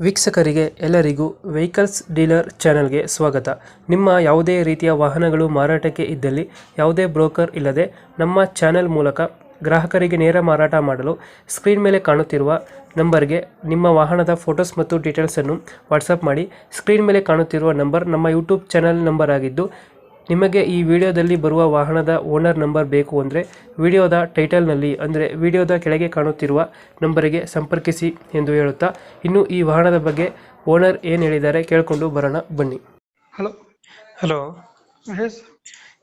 ವೀಕ್ಷಕರಿಗೆ ಎಲ್ಲರಿಗೂ vehicles dealer ಚಾನೆಲ್ಗೆ ಸ್ವಾಗತ. ನಿಮ್ಮ ಯಾವುದೇ ರೀತಿಯ ವಾಹನಗಳು ಮಾರಾಟಕ್ಕೆ ಇದ್ದಲ್ಲಿ ಯಾವುದೇ ಬ್ರೋಕರ್ ಇಲ್ಲದೆ ನಮ್ಮ ಚಾನೆಲ್ ಮೂಲಕ ಗ್ರಾಹಕರಿಗೆ ನೇರ ಮಾರಾಟ ಮಾಡಲು ಸ್ಕ್ರೀನ್ ಮೇಲೆ ಕಾಣುತ್ತಿರುವ ನಂಬರ್ಗೆ ನಿಮ್ಮ ವಾಹನದ ಫೋಟೋಸ್ ಮತ್ತು ಡೀಟೇಲ್ಸನ್ನು ವಾಟ್ಸಪ್ ಮಾಡಿ. ಸ್ಕ್ರೀನ್ ಮೇಲೆ ಕಾಣುತ್ತಿರುವ ನಂಬರ್ ನಮ್ಮ ಯೂಟ್ಯೂಬ್ ಚಾನೆಲ್ ನಂಬರ್ ಆಗಿದ್ದು, ನಿಮಗೆ ಈ ವಿಡಿಯೋದಲ್ಲಿ ಬರುವ ವಾಹನದ ಓನರ್ ನಂಬರ್ ಬೇಕು ಅಂದರೆ ವಿಡಿಯೋದ ಟೈಟಲ್ನಲ್ಲಿ ಅಂದರೆ ವಿಡಿಯೋದ ಕೆಳಗೆ ಕಾಣುತ್ತಿರುವ ನಂಬರಿಗೆ ಸಂಪರ್ಕಿಸಿ ಎಂದು ಹೇಳುತ್ತಾ, ಇನ್ನು ಈ ವಾಹನದ ಬಗ್ಗೆ ಓನರ್ ಏನು ಹೇಳಿದ್ದಾರೆ ಕೇಳಿಕೊಂಡು ಬರೋಣ ಬನ್ನಿ. ಹಲೋ. ಹಲೋ ಹೇಳಿ ಸರ್.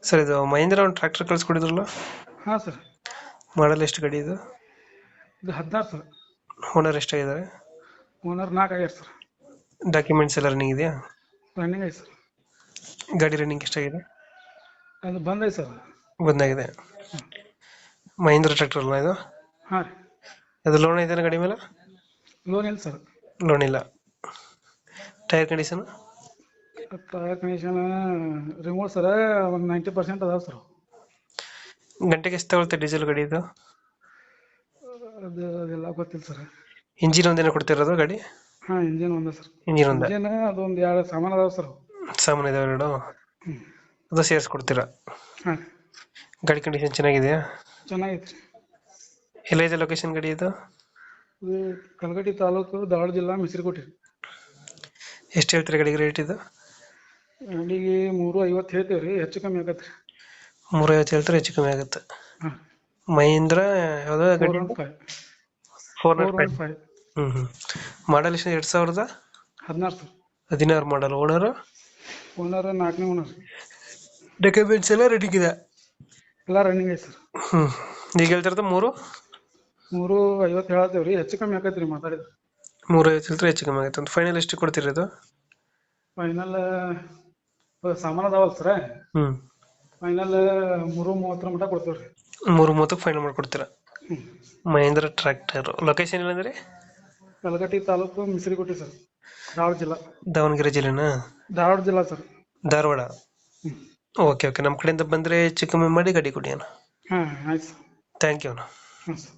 ಸರ್, ಇದು ಮಹೀಂದ್ರ ಒಂದು ಟ್ರ್ಯಾಕ್ಟರ್ ಕಳಿಸ್ಕೊಡಿದ್ರಲ್ಲ, ಹಾಂ ಸರ್. ಮಾಡಲ್ ಎಷ್ಟು ಗಾಡಿ ಇದು? ಇದು 16 ಸರ್. ಓನರ್ ಎಷ್ಟಾಗಿದ್ದಾರೆ? ಓನರ್ 4 ಆಗ್ಯಾರ ಸರ್. ಡಾಕ್ಯುಮೆಂಟ್ಸ್ ಎಲ್ಲ ರನ್ನಿಂಗ್ ಇದೆಯಾ? ರನ್ನಿಂಗ್ ಐತೆ ಸರ್. ಗಾಡಿ ರನ್ನಿಂಗ್ ಎಷ್ಟಾಗಿದೆ? ಅದು ಬಂದೈತೆ ಸರ್. ಬಂದಾಗಿದೆ. ಮಹೀಂದ್ರ ಟ್ರ್ಯಾಕ್ಟರ್ ಅಲ್ಲ ಇದು? ಹಾಂ ರೀ. ಅದು ಲೋನ್ ಇದೆಯಾ ಗಾಡಿ ಮೇಲೆ? ಲೋನ್ ಇಲ್ಲ ಸರ್. ಲೋನ್ ಇಲ್ಲ. Tyre condition? ಟೈರ್ ಕಂಡೀಷನ್ ರಿಮೋಟ್ ಸರ ಒಂದು 90% ಅದಾವೆ ಸರ್. ಗಂಟೆಗೆ ಎಷ್ಟು ತಗೊಳುತ್ತೆ ಡೀಸೆಲ್ ಗಾಡಿ ಇದು? ಅದೆಲ್ಲ ಗೊತ್ತಿಲ್ಲ ಸರ್. ಇಂಜಿನ್ ಒಂದೇನ ಕೊಡ್ತಿರೋದು ಗಾಡಿ? ಹಾಂ, ಇಂಜಿನ್ ಒಂದೇ ಸರ್. ಇಂಜಿನ್ ಒಂದೇ. ಇಂಜಿನ್ ಅದೊಂದು 2 ಸಾಮಾನು ಅದಾವೆ ಸರ್. ಸಾಮಾನು ಇದಾವೆ ಎರಡು? ಅದು ಸೇರಿಸ್ಕೊಡ್ತೀರಾ? ಹಾಂ. ಗಾಡಿ ಕಂಡೀಷನ್ ಚೆನ್ನಾಗಿದೆಯಾ? ಚೆನ್ನಾಗೈತೆ ರೀ. ಎಲ್ಲ ಇದೆ ಲೊಕೇಶನ್ ಗಾಡಿ ಇದು? ಇದು ಕಲಘಟಗಿ ತಾಲೂಕು, ಧಾರವಾಡ ಜಿಲ್ಲಾ, ಮಿಸ್ರಿಕೋಟೆ. ಎಷ್ಟು ಹೇಳ್ತೀರಿ ಗಾಡಿಗೆ ರೇಟ್ ಇದು? ಗಾಡಿಗೆ 350 ಹೇಳ್ತೇವೆ ರೀ, ಹೆಚ್ಚು ಕಮ್ಮಿ ಆಗತ್ತೆ ರೀ. 350 ಹೇಳ್ತಾರೆ, ಹೆಚ್ಚು ಕಮ್ಮಿ ಆಗುತ್ತೆ. ಹಾಂ. ಮಹೀಂದ್ರ ಯಾವುದೋ ಗಾಡಿ? 415. ಮಾಡಲ್ ಎಷ್ಟು? 2016 ಸರ್. 16 ಮಾಡಲ್. ಓನರು? ಓನರ್ 4ನೇ ಓನರ್. ಡಾಕ್ಯುಮೆಂಟ್ಸ್ ಎಲ್ಲ ರೆಡಿ ಇದೆ? ಎಲ್ಲ ರನ್ನಿಂಗ್ ಐತೆ ಸರ್. ಈಗ ಹೇಳ್ತಿರೋದು 350 ಹೇಳತ್ತೇವೆ ರೀ, ಹೆಚ್ಚು ಕಮ್ಮಿ ಆಕೈತೆ ರೀ ಮಾತಾಡಿದ್ರೆ. 350 ಹೇಳ್ತಾರೆ, ಹೆಚ್ಚು ಕಮ್ಮಿ ಆಗುತ್ತೆ. ಒಂದು ಫೈನಲ್ ಎಷ್ಟು ಕೊಡ್ತೀರಿ ಇದು? ಫೈನಲ್ ಸಾಮಾನು ಅದಾವಲ್ಲ ಸರ, ಹ್ಮ್ ಫೈನಲ್ 330 ಮಟ್ಟ ಕೊಡ್ತೇವೆ ರೀ. 330 ಫೈನಲ್ ಮಾಡ್ಕೊಡ್ತೀರಾ? ಹ್ಞೂ. ಮಹೇಂದ್ರ ಟ್ರ್ಯಾಕ್ಟರ್. ಲೊಕೇಶನ್ ಇಲ್ಲಂದ್ರೆ? ಕಲಘಟಗಿ ತಾಲೂಕು, ಮಿಸ್ರಿಕೋಟೆ ಸರ್, ಧಾರವಾಡ ಜಿಲ್ಲಾ. ದಾವಣಗೆರೆ ಜಿಲ್ಲೆನಾ? ಧಾರವಾಡ ಜಿಲ್ಲಾ ಸರ್. ಧಾರವಾಡ. ಹ್ಞೂ. ಓಕೆ ಓಕೆ, ನಮ್ಮ ಕಡೆಯಿಂದ ಬಂದರೆ ಹೆಚ್ಚು ಕಮ್ಮಿ ಮಾಡಿ ಗಾಡಿ ಕೊಡಿ ಅಣ್ಣ. ಹಾಂ, ಆಯ್ತು ಸರ್. ಥ್ಯಾಂಕ್ ಯು ಅಣ್ಣ. ಹಾಂ ಸರ್.